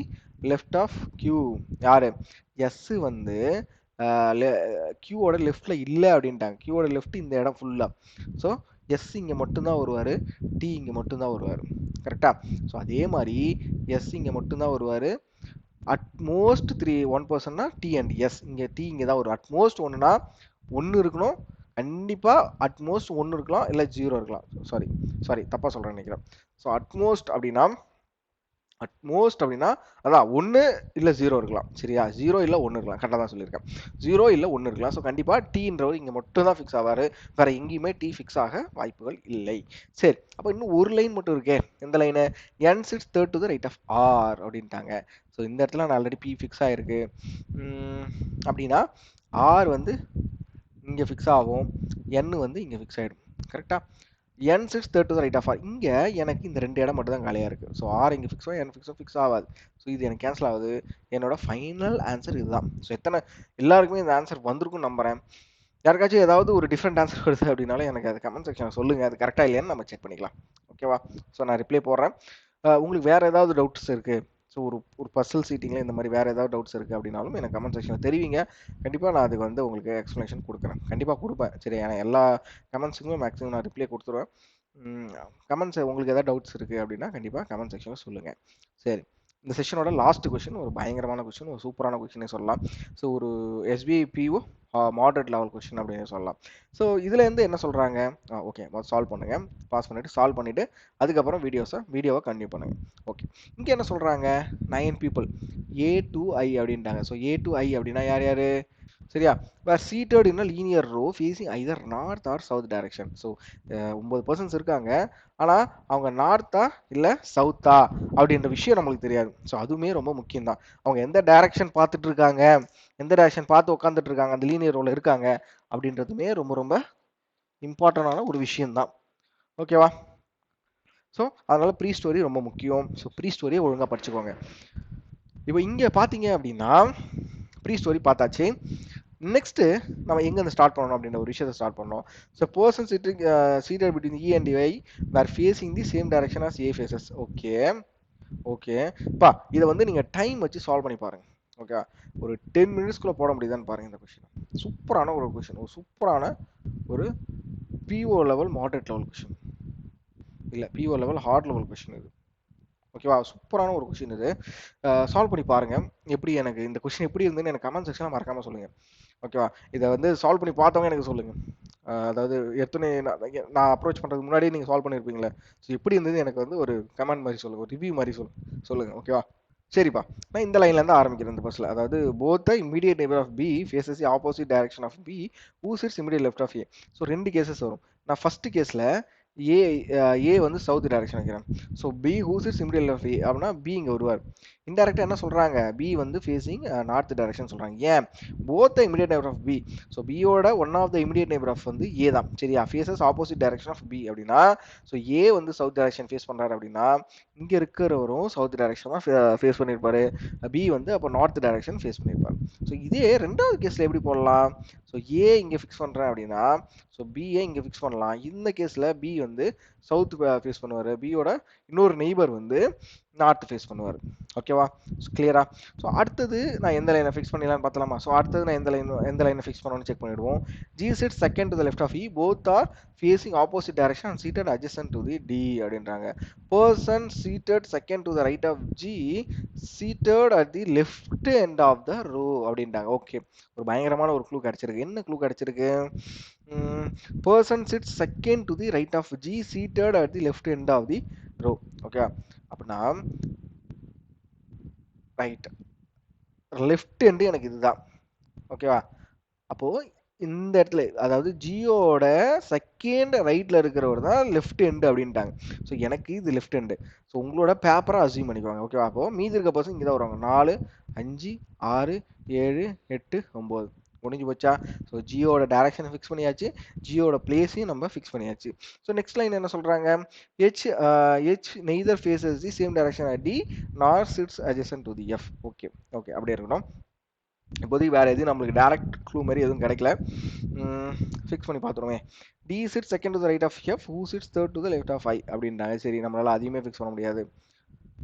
left of Q. யாரு? S வந்து Qவோட லெஃப்ட்ல இல்லை அப்படின்ட்டாங்க. Qவோட லெஃப்ட் இந்த இடம் ஃபுல்லா. ஸோ எஸ் இங்கே மட்டும்தான் வருவார், டி இங்கே மட்டும்தான் வருவார். கரெக்டா? ஸோ அதே மாதிரி எஸ் இங்கே மட்டும்தான் வருவார். அட்மோஸ்ட் 1 personனா டி அண்ட் எஸ். இங்கே டி இங்கே தான் வரும். அட்மோஸ்ட் 1னா 1 இருக்கணும், கண்டிப்பாக அட்மோஸ்ட் 1 இருக்கலாம், இல்லை 0 இருக்கலாம். சாரி தப்பாக சொல்கிறேன் நினைக்கிறேன். ஸோ அட்மோஸ்ட் அப்படின்னா அட்மோஸ்ட் அப்படின்னா அதான் 1 இல்லை 0 இருக்கலாம். சரியா? 0 இல்லை 1 இருக்கலாம். கரெக்டாக தான் சொல்லியிருக்கேன். 0 இல்லை 1 இருக்கலாம். ஸோ கண்டிப்பாக டீன்றவர் இங்கே மட்டும் தான் ஃபிக்ஸ் ஆவார். வேற எங்கேயுமே டி ஃபிக்ஸ் ஆக வாய்ப்புகள் இல்லை. சரி, அப்போ இன்னும் ஒரு லைன் மட்டும் இருக்கே. எந்த line? n sits third to the right of r அப்படின்ட்டாங்க. ஸோ இந்த இடத்துல நான் ஆல்ரெடி பி ஃபிக்ஸ் ஆகிருக்கு. அப்படின்னா ஆர் வந்து இங்கே ஃபிக்ஸ் ஆகும், n வந்து இங்கே ஃபிக்ஸ் ஆகிடும். கரெக்டாக? n sits third to the right of r. இங்கே எனக்கு இந்த ரெண்டு இடம் மட்டும் தான் காலியாக இருக்குது. ஸோ ஆர் இங்கே ஃபிக்ஸோ n ஃபிக்ஸ் ஆகாது. ஸோ இது எனக்கு கேன்சல் ஆகுது. என்னோட ஃபைனல் ஆன்சர் இதுதான். ஸோ எல்லாருக்குமே இந்த ஆன்சர் வந்திருக்கும் நம்புறேன். யாருக்காச்சும் ஏதாவது ஒரு டிஃப்ரெண்ட் ஆன்சர் வருது அப்படின்னாலும் எனக்கு அது கமெண்ட் செக்ஷனில் சொல்லுங்கள். அது கரெக்டாக இல்லையான்னு நம்ம செக் பண்ணிக்கலாம். ஓகேவா? ஸோ நான் ரிப்ளை போடுறேன். உங்களுக்கு வேறு ஏதாவது டவுட்ஸ் இருக்குது, ஸோ ஒரு பர்சல் சீட்டிங்கில் இந்த மாதிரி வேறு ஏதாவது டவுட்ஸ் இருக்குது அப்படின்னாலும் எனக்கு கமெண்ட் செக்ஷனில் தெரிவிங்க. கண்டிப்பாக நான் அதுக்கு வந்து உங்களுக்கு எக்ஸ்ப்ளனேஷன் கொடுக்குறேன். கண்டிப்பாக கொடுப்பேன். சரி, ஏன்னா எல்லா கமெண்ட்ஸுக்குமே மேக்ஸிமம் நான் ரிப்ளை கொடுத்துருவேன். கமெண்ட்ஸ் உங்களுக்கு ஏதாவது டவுட்ஸ் இருக்குது அப்படின்னா கண்டிப்பாக கமெண்ட் செக்ஷனில் சொல்லுங்கள். சரி, இந்த செஷனோட லாஸ்ட் கொஷின் ஒரு பயங்கரமான கொஷின், ஒரு சூப்பரான கொஷினே சொல்லலாம். ஸோ ஒரு SBI PO moderate level question அப்படின்னு சொல்லலாம். ஸோ இதுலேருந்து என்ன சொல்கிறாங்க? ஓகே, சால்வ் பண்ணுங்கள். பாஸ் பண்ணிவிட்டு சால்வ் பண்ணிவிட்டு அதுக்கப்புறம் வீடியோவை கண்டினியூ பண்ணுங்கள். ஓகே, இங்கே என்ன சொல்கிறாங்க? 9 people A to I அப்படின்ட்டாங்க. ஸோ A to I அப்படின்னா யார் யார்? சரியா? Where seated in a linear row facing either north or south direction. So 9 persons இருக்காங்க, ஆனால் அவங்க நார்த்தா இல்லை சவுத்தா அப்படின்ற விஷயம் நம்மளுக்கு தெரியாது. ஸோ அதுவுமே ரொம்ப முக்கியம் தான். அவங்க எந்த டைரக்ஷன் பார்த்துட்டு இருக்காங்க, எந்த டைரக்ஷன் பார்த்து உட்காந்துட்டு இருக்காங்க, அந்த லீனியர் ரோல இருக்காங்க அப்படின்றதுமே ரொம்ப ரொம்ப இம்பார்ட்டண்டான ஒரு விஷயம்தான். ஓகேவா? ஸோ அதனால ப்ரீ ஸ்டோரி ரொம்ப முக்கியம். ஸோ ப்ரீ ஸ்டோரியை ஒழுங்காக படிச்சுக்கோங்க. இப்போ இங்கே பார்த்தீங்க அப்படின்னா ப்ரீ ஸ்டோரி பார்த்தாச்சு. நெக்ஸ்ட் நம்ம எங்கேருந்து ஸ்டார்ட் பண்ணணும் அப்படின்ற ஒரு விஷயத்தை ஸ்டார்ட் பண்ணோம். So person seated between E and I were facing the same direction as A faces. Okay பா, இதை வந்து நீங்கள் டைம் வச்சு சால்வ் பண்ணி பாருங்க. ஓகே, ஒரு 10 மினிட்ஸ்க்குள்ளே போட முடியுதான்னு பாருங்க. இந்த கொஷின் சூப்பரான ஒரு கொஷின், ஒரு சூப்பரான ஒரு PO level moderate level question, இல்லை PO level hard level question இது. ஓகேவா? சூப்பரான ஒரு கொஷின் இது. சால்வ் பண்ணி பாருங்க. எப்படி எனக்கு இந்த கொஷின் எப்படி இருந்துன்னு எனக்கு கமெண்ட் செக்ஷனில் மறக்காம சொல்லுங்க. ஓகேவா? இதை வந்து சால்வ் பண்ணி பார்த்தவங்க எனக்கு சொல்லுங்க. அதாவது எத்தனை நான் அப்ரோச் பண்ணுறதுக்கு முன்னாடியே நீங்கள் சால்வ் பண்ணியிருப்பீங்களே, ஸோ எப்படி இருந்தது எனக்கு வந்து ஒரு கமெண்ட் மாதிரி சொல்லுங்க, ஒரு ரிவ்யூ மாதிரி சொல்லுங்க. ஓகேவா? சரிப்பா, நான் இந்த லைன்லேருந்து ஆரம்பிக்கிறேன். இந்த பஸ்ஸில் அதாவது both the immediate neighbour of B faces the opposite direction of B who sits immediate left of A. So 2 cases வரும். நான் ஃபர்ஸ்ட் கேஸில் ஏ வந்து சவுத் டைரக்ஷன் வைக்கிறேன். So B who sits immediate left A அப்படின்னா B இங்கே வருவார். இன்டெரக்டாக என்ன சொல்கிறாங்க? பி வந்து ஃபேஸிங் நார்த் டைரக்ஷன் சொல்கிறாங்க. ஏன்? Both the immediate neighbour of B. So பியோட one of the immediate neighbour of வந்து ஏ தான். சரியா? Faces opposite direction of B அப்படின்னா ஸோ ஏ வந்து சவுத் டைரக்ஷன் ஃபேஸ் பண்ணுறாரு அப்படின்னா இங்கே இருக்கிறவரும் சவுத் டைரக்ஷன் தான் ஃபேஸ் பண்ணியிருப்பாரு. பி வந்து அப்போ நார்த் டைரக்ஷன் ஃபேஸ் பண்ணியிருப்பாரு. ஸோ இதே ரெண்டாவது கேஸில் எப்படி போடலாம்? ஸோ ஏ இங்கே ஃபிக்ஸ் பண்ணுறேன் அப்படின்னா ஸோ பிஏ இங்கே ஃபிக்ஸ் பண்ணலாம். இந்த கேஸில் பி வந்து சவுத் ஃபேஸ் பண்ணுவார், பியோட இன்னொரு நெய்பர் வந்து நார்த் ஃபேஸ் பண்ணுவார். ஓகேவா? கிளியரா? ஸோ அடுத்தது நான் எந்த லைனை ஃபிக்ஸ் பண்ணிடலான்னு பார்த்தலாமா? ஸோ அடுத்தது நான் எந்த லைனை ஃபிக்ஸ் பண்ணணும்னு செக் பண்ணிவிடுவோம். G sit second to the left of E both are facing opposite direction and seated adjacent to the D அப்படின்றாங்க. Person seated second to the right of G seated at the left end of the row அப்படின்றாங்க. Okay, ஒரு பயங்கரமான ஒரு clue கிடைச்சிருக்கு. என்ன clue கிடைச்சிருக்கு? Person sits second to the right of G seated at the left end of the row. Okay, அப்படின்னா right left end எனக்கு இதுதான். ஓகேவா? அப்போ இந்த இடத்துல அதாவது ஜியோட செகண்ட் ரைட்ல இருக்கிறவர் தான் லெஃப்ட் எண்டு அப்படின்ட்டாங்க. ஸோ எனக்கு இது லெஃப்ட் எண்டு. ஸோ உங்களோட பேப்பரை அசியூம் பண்ணிக்குவாங்க. ஓகேவா? அப்போ மீதி இருக்க பர்சன் இங்கே தான் வருவாங்க. 4 5 6 7 8 9 முடிஞ்சு போச்சா? ஸோ ஜியோட டைரக்ஷனை ஃபிக்ஸ் பண்ணியாச்சு, ஜியோட பிளேஸையும் நம்ம ஃபிக்ஸ் பண்ணியாச்சு. ஸோ நெக்ஸ்ட் லைன் என்ன சொல்கிறாங்க? H neither faces the same direction D nor sits adjacent to the F. Okay அப்படியே இருக்கணும். இப்போதைக்கு வேறு எதுவும் நம்மளுக்கு டேரக்ட் க்ளூ மாதிரி எதுவும் கிடைக்கல. ஃபிக்ஸ் பண்ணி பார்த்துருவேன். D sits second to the right of F who sits third to the left of I அப்படின்றாங்க. சரி, நம்மளால் அதையுமே ஃபிக்ஸ் பண்ண முடியாது.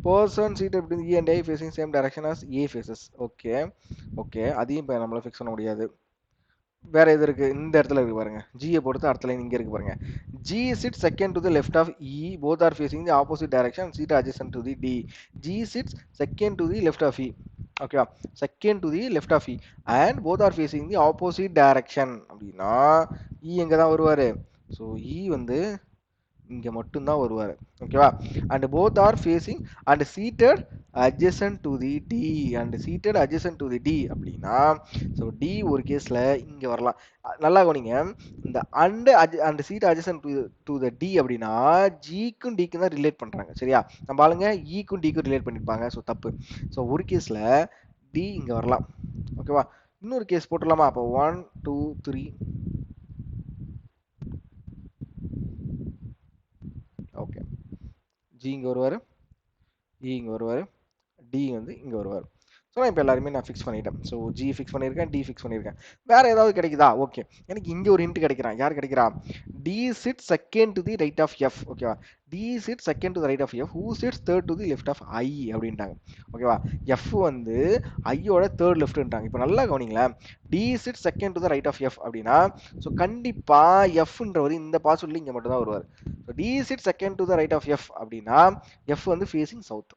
Person seated between E and I facing same direction as A faces. Okay அதையும் இப்போ நம்மளால் ஃபிக்ஸ் பண்ண முடியாது. வேற எது இருக்கு? இந்த இடத்துல இருக்கு பாருங்க, ஜியை பொறுத்து அடுத்த லைன் இங்கே இருக்கு பாருங்க. G sit second to the left of E both are facing the opposite direction seat adjacent to the D. G sits second to the left of E. ஓகேவா? Second to the left of E and both are facing the opposite direction அப்படின்னா E எங்கே தான் வருவார்? So இ வந்து இங்க மட்டும் தான் வருவாரு. ஓகேவா? And both are facing and seated adjacent to the D and seated adjacent to the D அப்படின்னா ஸோ D ஒரு கேஸ்ல இங்க வரலாம். நல்லா கவனிங்க. இந்த and seat adjacent to the D அப்படின்னா ஜிக்கும் டிக்கும் தான் ரிலேட் பண்றாங்க. சரியா? நம்ம ஆளுங்க ஈக்கும் டிக்கும் ரிலேட் பண்ணிருப்பாங்க. ஸோ தப்பு. ஸோ ஒரு கேஸ்ல D இங்க வரலாம். ஓகேவா? இன்னொரு கேஸ் போட்டுடலாமா? அப்போ 1 2 3. ஓகே. ஜி இங்க வருவாரு, இ இங்க வருவாரு, டி வந்து இங்க வருவார். ஸோ நான் இப்போ எல்லாருமே நான் ஃபிக்ஸ் பண்ணிட்டேன். ஸோ ஜி ஃபிக்ஸ் பண்ணியிருக்கேன், டி ஃபிக்ஸ் பண்ணியிருக்கேன். வேற ஏதாவது கிடைக்குதா? ஓகே. எனக்கு இங்கே ஒரு ஹிண்ட் கிடைக்கிறான். யார் கிடைக்கிறா? D chit second to the right of F. ஓகேவா? D chit second to the right of F, who sits third to the left of I அப்படின்ட்டாங்க. ஓகேவா? எஃப் வந்து ஐயோட தேர்ட் லெஃப்ட்ன்றாங்க. இப்போ நல்லா கவனிங்களேன். D chit second to the right of F அப்படின்னா ஸோ கண்டிப்பா எஃப்ன்றவர் இந்த பாசிபிலிட்டி இங்கே மட்டும் தான் வருவார். So D chit second to the right of F அப்படின்னா எஃப் வந்து facing south.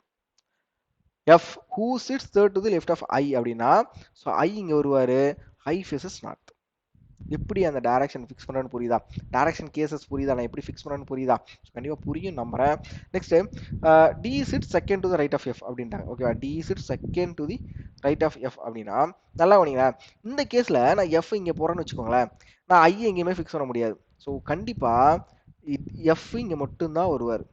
F who sits third to the left of I அப்படின்னா ஸோ ஐ இங்கே வருவார், ஐ ஃபேஸஸ் நார்த். எப்படி அந்த டைரக்ஷன் ஃபிக்ஸ் பண்ணுறேன்னு புரியுதா? டைரக்ஷன் கேசஸ் புரியுதா? நான் எப்படி ஃபிக்ஸ் பண்ணுறேன்னு புரியுதா? கண்டிப்பாக புரியும் நம்புறேன். Next D chit second to the right of F அப்படின்ட்டாங்க. ஓகேவா? D chit second to the right of F அப்படின்னா நல்லா கவனிங்களேன். இந்த கேஸில் நான் எஃப் இங்கே போகிறேன்னு வச்சுக்கோங்களேன், நான் ஐ எங்கேயுமே ஃபிக்ஸ் பண்ண முடியாது. ஸோ கண்டிப்பாக எஃப் இங்கே மட்டும்தான் வருவார்.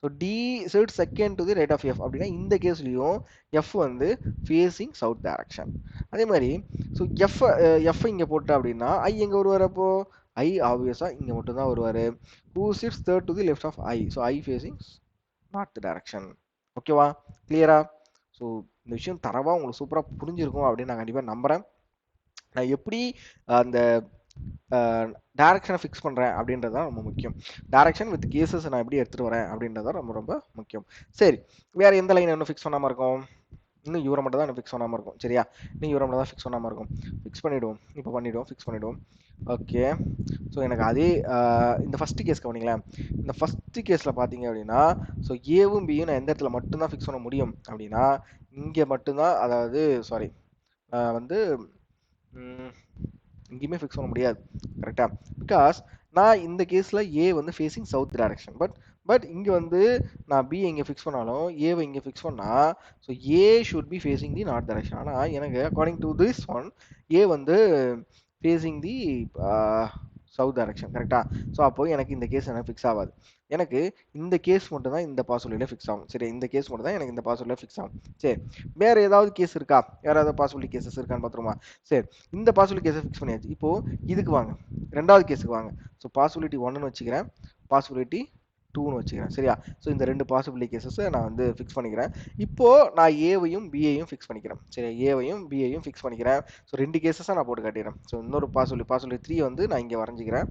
So D chit second to the right of F அப்படின்னா இந்த கேஸ்லையும் எஃப் வந்து ஃபேஸிங் சவுத் டைரக்ஷன். அதே மாதிரி ஸோ எஃப் இங்கே போட்டா அப்படின்னா ஐ எங்கே வருவார்? அப்போ ஐ ஆப்வியஸாக இங்கே மட்டும்தான் வருவார். Who sits third to the left of I, so I facing north direction. ஓகேவா? கிளியரா? ஸோ இந்த விஷயம் தரவா உங்களுக்கு சூப்பராக புரிஞ்சிருக்கும் அப்படின்னு நான் கண்டிப்பாக நம்புகிறேன். நான் எப்படி அந்த டைரக்ஷனை ஃபிக்ஸ் பண்ணுறேன் அப்படின்றது தான் ரொம்ப முக்கியம். டைரக்ஷன் வித் கேசஸ் நான் எப்படி எடுத்துகிட்டு வரேன் அப்படின்றது தான் ரொம்ப ரொம்ப முக்கியம். சரி, வேறு எந்த லைன் இன்னும் ஃபிக்ஸ் பண்ணாமல் இருக்கும்? இன்னும் இவரை மட்டும் தான் ஃபிக்ஸ் பண்ணாமல் இருக்கும். சரியா? இன்னும் இவரை மட்டும் தான் ஃபிக்ஸ் பண்ணாமல் இருக்கும். ஃபிக்ஸ் பண்ணிவிடுவோம். இப்போ பண்ணிவிடுவோம், ஃபிக்ஸ் பண்ணிவிடுவோம். ஓகே. ஸோ எனக்கு அதே இந்த ஃபஸ்ட்டு கேஸ் கவனிங்களேன். இந்த ஃபஸ்ட்டு கேஸில் பார்த்தீங்க அப்படின்னா ஸோ ஏவும் பியும் நான் எந்த இடத்துல மட்டும்தான் ஃபிக்ஸ் பண்ண முடியும் அப்படின்னா இங்கே மட்டும்தான். அதாவது சாரி வந்து எங்கேயுமே ஃபிக்ஸ் பண்ண முடியாது. கரெக்டா? பிகாஸ் நான் இந்த கேஸில் ஏ வந்து ஃபேஸிங் சவுத் டைரக்ஷன். பட் இங்கே வந்து நான் பி இங்கே ஃபிக்ஸ் பண்ணாலும் ஏவை இங்கே ஃபிக்ஸ் பண்ணால் so A should be facing the north direction. ஆனால் எனக்கு according to this one A வந்து ஃபேஸிங் தி சவுத் டைரக்ஷன். கரெக்டா? ஸோ அப்போ எனக்கு இந்த கேஸ் எனக்கு ஃபிக்ஸ் ஆகாது. எனக்கு இந்த கேஸ் மட்டும் தான் இந்த பாசிபிலிட்டியில் ஃபிக்ஸ் ஆகும். சரி, இந்த கேஸ் மட்டும் தான் எனக்கு இந்த பாசிபிலிட்டியில் ஃபிக்ஸ் ஆகும். சரி, வேறு ஏதாவது கேஸ் இருக்கா? வேறு ஏதாவது பாசிபிலிட்டி கேசஸ் இருக்கான்னு பார்த்துருமா? சரி, இந்த பாசிபிலிட்டி கேஸை ஃபிக்ஸ் பண்ணியாச்சு. இப்போது இதுக்கு வாங்க, ரெண்டாவது கேஸுக்கு வாங்க. ஸோ பாசிபிலிட்டி 1ன்னு வச்சுக்கிறேன், பாசிபிலிட்டி 2ன்னு வச்சுக்கிறேன். சரியா? ஸோ இந்த ரெண்டு பாசிபிலிட்டி கேசஸை நான் வந்து ஃபிக்ஸ் பண்ணிக்கிறேன். இப்போது நான் ஏவையும் பிஏயும் ஃபிக்ஸ் பண்ணிக்கிறேன். சரி, ஏவையும் பிஏயும் ஃபிக்ஸ் பண்ணிக்கிறேன். ஸோ ரெண்டு கேசஸாக நான் போட்டு காட்டிடுறேன். ஸோ இன்னொரு பாசிபிலிட்டி 3 வந்து நான் இங்கே வரைஞ்சிக்கிறேன்.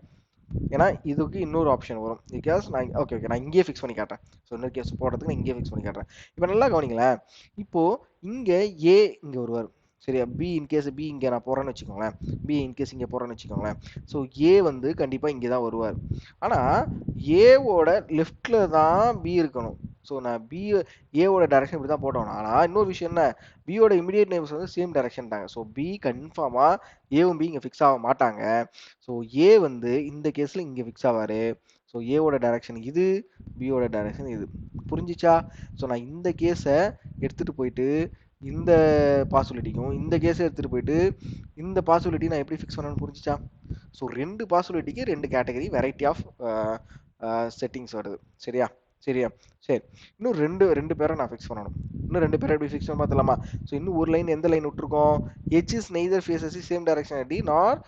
ஏன்னா இதுக்கு இன்னொரு ஆப்ஷன் வரும். பிகாஸ் நான் ஓகே நான் இங்கேயே ஃபிக்ஸ் பண்ணி காட்டுறேன். ஸோ இன்னொரு கேஸ் போடுறதுக்கு நான் இங்கேயே ஃபிக்ஸ் பண்ணி காட்டுறேன். இப்போ நல்லா கவனிங்களேன். இப்போது இங்கே ஏ இங்கே வருவார். சரியா? பி இன்கேஸ் பி இங்கே நான் போகிறேன்னு வச்சுக்கோங்களேன், பி இன்கேஸ் இங்கே போகிறேன்னு வச்சுக்கோங்களேன். ஸோ ஏ வந்து கண்டிப்பாக இங்கே தான் வருவார். ஆனால் ஏவோட லெஃப்டில் தான் பி இருக்கணும். ஸோ நான் ஏவோட டைரக்ஷன் இப்படி தான் போட்டோம். ஆனால் இன்னொரு விஷயம் என்ன, பியோட இமிடியேட் நெய்பர்ஸ் வந்து சேம் டைரக்ஷன் தாங்க. ஸோ பி கன்ஃபார்மாக ஏவும் பி இங்கே ஃபிக்ஸ் ஆக மாட்டாங்க. ஸோ ஏ வந்து இந்த கேஸில் இங்கே ஃபிக்ஸ் ஆவார். ஸோ ஏவோட டைரக்ஷன் இது, பியோட டைரக்ஷன் இது. புரிஞ்சிச்சா? ஸோ நான் இந்த கேஸை எடுத்துகிட்டு போயிட்டு இந்த பாசிபிலிட்டிக்கும் இந்த கேஸை எடுத்துகிட்டு போயிட்டு இந்த பாசிபிலிட்டி நான் எப்படி ஃபிக்ஸ் பண்ணணும்னு புரிஞ்சிச்சா? ஸோ ரெண்டு பாசிபிலிட்டிக்கு ரெண்டு கேட்டகரி வெரைட்டி ஆஃப் செட்டிங்ஸ் வருது. சரியா? சரியா? சரி, இன்னும் ரெண்டு பேரை நான் ஃபிக்ஸ் பண்ணணும். இன்னும் ரெண்டு பேரை எப்படி ஃபிக்ஸ் பண்ண பார்த்துலாமா? ஸோ இன்னும் ஒரு லைன் எந்த லைன் விட்டுருக்கோம்? H is neither faces the same direction D nor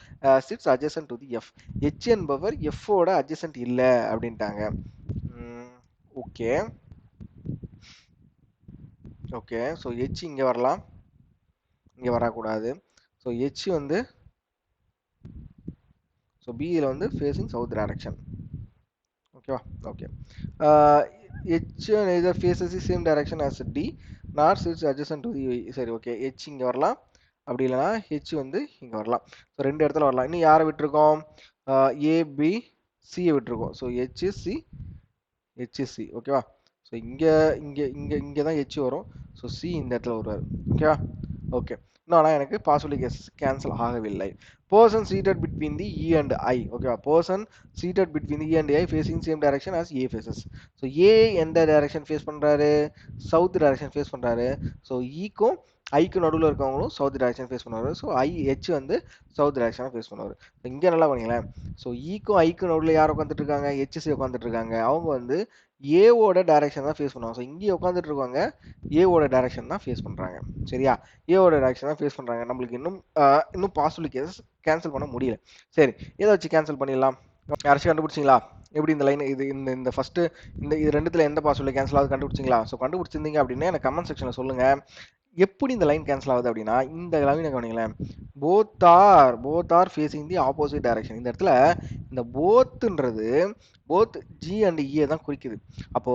sits adjacent to the F. H என்பவர் எஃப்ஓட அட்ஜசன்ட் இல்லை அப்படின்ட்டாங்க. Okay okay. ஸோ ஹெச் இங்கே வரலாம், இங்கே வரக்கூடாது. ஸோ ஹெச் வந்து ஸோ பியில் வந்து ஃபேஸிங் சவுத் டைரக்ஷன். ஓகேவா? Okay. H neither faces the same direction as D nor sits adjacent to the. சரி, ஓகே. ஹெச் இங்கே வரலாம், அப்படி இல்லைனா ஹெச் வந்து இங்கே வரலாம். ஸோ ரெண்டு இடத்துல வரலாம். இன்னும் யாரை விட்டுருக்கோம்? ஏபி சியை விட்டுருக்கோம். So HSC HSC. ஓகேவா? ஸோ இங்கே இங்கே இங்கே இங்கே தான் ஹெச் வரும். ஸோ சி இந்த இடத்துல வருவார். ஓகேவா? ஓகே. இன்னும் எனக்கு பாசிபிலிட்டி கேசஸ் கேன்சல் ஆகவில்லை. Person seated between the E and I. ஓகேவா? Person seated between E and I facing same direction as A faces. So A எந்த டைரக்ஷன் ஃபேஸ் பண்றாரு? சவுத் டைரக்ஷன் ஃபேஸ் பண்றாரு. ஸோ ஈக்கும் ஐக்கு நடுவில் இருக்கவங்களும் சவுத் டைரக்ஷன் ஃபேஸ் பண்ணுவாரு. ஸோ ஐ ஹெச் வந்து சவுத் டைரக்ஷனை ஃபேஸ் பண்ணுவார். இங்கே நல்லா பண்ணீங்களேன். ஸோ ஈக்கும் ஐக்கும் நடுவில் யார் உட்காந்துட்டு இருக்காங்க? ஹெச்சி உட்காந்துட்டு இருக்காங்க. அவங்க வந்து ஏவோட டைரக்ஷன் தான் ஃபேஸ் பண்ணுவாங்க. ஸோ இங்கே உட்காந்துட்டு இருக்காங்க ஏவோட டைரக்ஷன் தான் ஃபேஸ் பண்ணுறாங்க. சரியா? ஏவோட டைரக்ஷன் தான் ஃபேஸ் பண்ணுறாங்க. நம்மளுக்கு இன்னும் பாசிபிள் கேசஸ் கேன்சல் பண்ண முடியல. சரி, இதை வச்சு கேன்சல் பண்ணிடலாம். யாராச்சும் கண்டுபிடிச்சிங்களா? எப்படி இந்த லைன் இது இந்த இந்த ஃபர்ஸ்ட் இது ரெண்டுத்துல எந்த பாசிபிள் கேன்சல் ஆகுது கண்டுபிடிச்சிங்களா? ஸோ கண்டுபிடிச்சிருந்தீங்க அப்படின்னா எனக்கு கமெண்ட் செக்ஷனில் சொல்லுங்க. எப்படி இந்த லைன் கேன்சல் ஆகுது அப்படின்னா, இந்த லைனை கவனிங்களேன். Both are facing the opposite direction. இந்த இடத்துல இந்த போத் ஜி அண்ட் இயை தான் குறிக்குது. அப்போ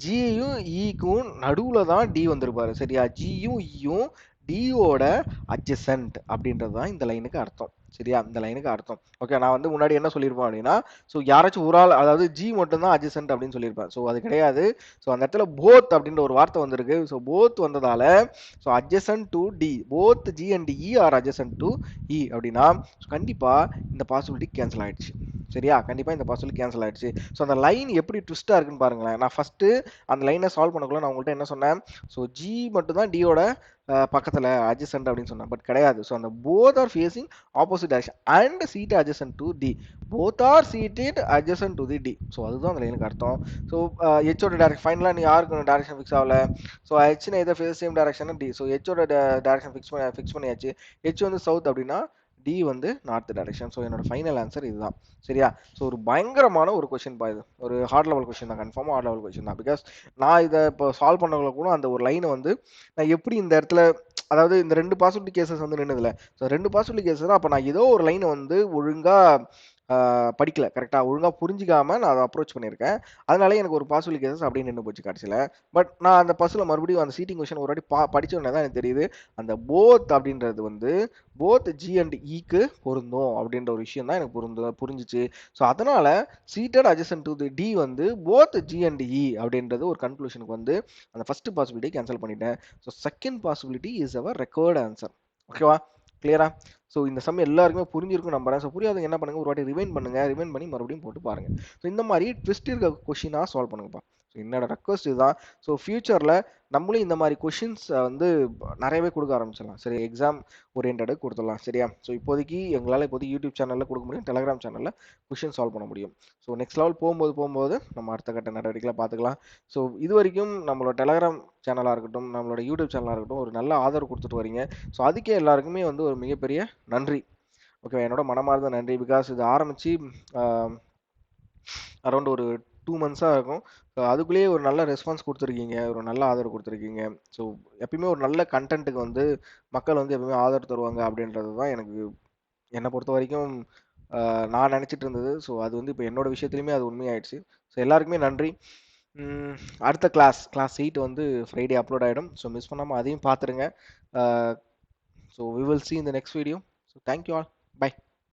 ஜியும் இக்கும் நடுவுல தான் டி வந்திருப்பாரு. சரியா? ஜியும் இயும் டியோட அட்ஜசன்ட் அப்படின்றது தான் இந்த லைனுக்கு அர்த்தம். சரியா? இந்த லைனுக்கு அர்த்தம். ஓகே, நான் வந்து முன்னாடி என்ன சொல்லியிருப்பேன் அப்படின்னா, ஸோ யாராச்சும் ஒரு ஆள், அதாவது ஜி மட்டும் தான் அட்ஜசன்ட் அப்படின்னு சொல்லியிருப்பேன். ஸோ அது கிடையாது. ஸோ அந்த இடத்துல போத் அப்படின்ற ஒரு வார்த்தை வந்திருக்கு. ஸோ போத் வந்ததால so adjacent to D, both G and E are adjacent to E அப்படின்னா கண்டிப்பா இந்த பாசிபிலிட்டி கேன்சல் ஆயிடுச்சு. சரியா? கண்டிப்பா இந்த பாசிபிலிட்டி கேன்சல் ஆயிடுச்சு. ஸோ அந்த லைன் எப்படி ட்விஸ்டா இருக்குன்னு பாருங்களேன். நான் ஃபர்ஸ்ட் அந்த லைனை சால்வ் பண்ணக்குள்ள நான் உங்கள்கிட்ட என்ன சொன்னேன்? ஸோ ஜி மட்டும் தான் டியோட பக்கத்துல அட்ஜசன்ட் அப்படின்னு சொன்னேன். பட் கிடையாது. ஸோ அந்த both are facing opposite direction and seat adjacent to D. Both are seated adjacent to the D. So அதுதான் அந்த லைனுக்கு அர்த்தம். ஸோ ஹெச்சோட டைரக்ஷன் ஃபைனலாக நீ யாருக்கு டைரக்ஷன் ஃபிக்ஸ் ஆகல? ஸோ ஹெச்னு எதை face same direction D. So ஹெச்சோட டைரக்ஷன் ஃபிக்ஸ் பண்ணியாச்சு. ஹெச் வந்து சவுத் அப்படின்னா டி வந்து நார்த் டைரக்ஷன். ஸோ என்னோட ஃபைனல் ஆன்சர் இதுதான். சரியா? ஸோ ஒரு பயங்கரமான ஒரு கொஸ்டின் பா இது. ஒரு ஹார்ட் லெவல் கொஸ்டின் தான், கன்ஃபார்மாக ஹார்ட் லெவல் கொஸ்டின் தான். பிகாஸ் நான் இதை இப்போ சால்வ் பண்ணவங்கள கூட அந்த ஒரு லைனை வந்து நான் எப்படி இந்த இடத்துல, அதாவது இந்த ரெண்டு பாசிபிலிட்டி கேசஸ் வந்து நின்றுதுல, ஸோ ரெண்டு பாசிபிலிட்டி கேசஸ் தான். அப்போ நான் ஏதோ ஒரு லைனை வந்து ஒழுங்கா படிக்கல, கரெக்டாக ஒழுங்காக புரிஞ்சிக்காம நான் அதை அப்ரோச் பண்ணியிருக்கேன். அதனால எனக்கு ஒரு பாசிபிலிட்டி கேசஸ் அப்படியே நின்று போச்சு கடைசியில். பட் நான் அந்த பஸ்ஸில் மறுபடியும் அந்த சீட்டிங் கொஸ்டின் ஒரு வாட்டி படித்தோடனே தான் எனக்கு தெரியுது அந்த போத் அப்படின்றது வந்து போத் ஜி அண்ட் இக்கு பொருந்தும் அப்படின்ற ஒரு விஷயம் தான் எனக்கு புரிஞ்சிச்சு. ஸோ அதனால seated adjacent to the D வந்து போத் ஜி அண்ட் இ அப்படின்றது ஒரு கன்க்ளூஷனுக்கு வந்து அந்த ஃபர்ஸ்ட் பாசிபிலிட்டி கேன்சல் பண்ணிட்டேன். So second possibility is our correct answer. ஓகேவா? கிளியரா? ஸோ இந்த சம் எல்லாருக்குமே புரிஞ்சிருக்கும் நம்புறேன். ஸோ புரியாதவங்க என்ன பண்ணுங்க, ஒரு வாட்டி ரிவைண்ட் பண்ணுங்க. ரிவைண்ட் பண்ணி மறுபடியும் போட்டு பாருங்க. ஸோ இந்த மாதிரி ட்விஸ்ட் இருக்க கொஷினா சால்வ் பண்ணுங்கப்பா. ஸோ என்னோட ரெக்வஸ்ட் இதுதான். ஸோ ஃபியூச்சரில் நம்மளும் இந்த மாதிரி கொஷின்ஸ் வந்து நிறையவே கொடுக்க ஆரம்பிச்சிடலாம். சரி, எக்ஸாம் ஓரியன்டாக கொடுத்துடலாம். சரியா? ஸோ இப்போதைக்கு எங்களால் யூடியூப் சேனலில் கொடுக்க முடியும், டெலகிராம் சேனலில் கொஷின் சால்வ் பண்ண முடியும். ஸோ நெக்ஸ்ட் லெவல் போகும்போது நம்ம அடுத்த கட்ட நடவடிக்கைகளை பார்த்துக்கலாம். ஸோ இது வரைக்கும் நம்மளோட டெலகிராம் சேனலாக இருக்கட்டும், நம்மளோட யூடியூப் சேனலாக இருக்கட்டும், ஒரு நல்ல ஆதரவு கொடுத்துட்டு வரீங்க. ஸோ அதுக்கே எல்லாருக்குமே வந்து ஒரு மிகப்பெரிய நன்றி. ஓகே, என்னோட மனமார்ந்த நன்றி. பிகாஸ் இது ஆரம்பித்து அரௌண்ட் ஒரு 2 மந்த்ஸாக இருக்கும். ஸோ அதுக்குள்ளேயே ஒரு நல்ல ரெஸ்பான்ஸ் கொடுத்துருக்கீங்க, ஒரு நல்ல ஆதரவு கொடுத்துருக்கீங்க. ஸோ எப்பயுமே ஒரு நல்ல கண்டென்ட்டுக்கு வந்து மக்கள் வந்து எப்பயுமே ஆதரவு தருவாங்க அப்படின்றது தான் என்னை பொறுத்த வரைக்கும் நான் நினச்சிட்டு இருந்தது. ஸோ அது வந்து இப்போ என்னோட விஷயத்துலையுமே அது உண்மையாயிடுச்சு. ஸோ எல்லாருக்குமே நன்றி. அடுத்த கிளாஸ் 8 வந்து ஃப்ரைடே அப்லோட் ஆகிடும். ஸோ மிஸ் பண்ணாமல் அதையும் பார்த்துருங்க. So we will see in the next video. So thank you all. Bye.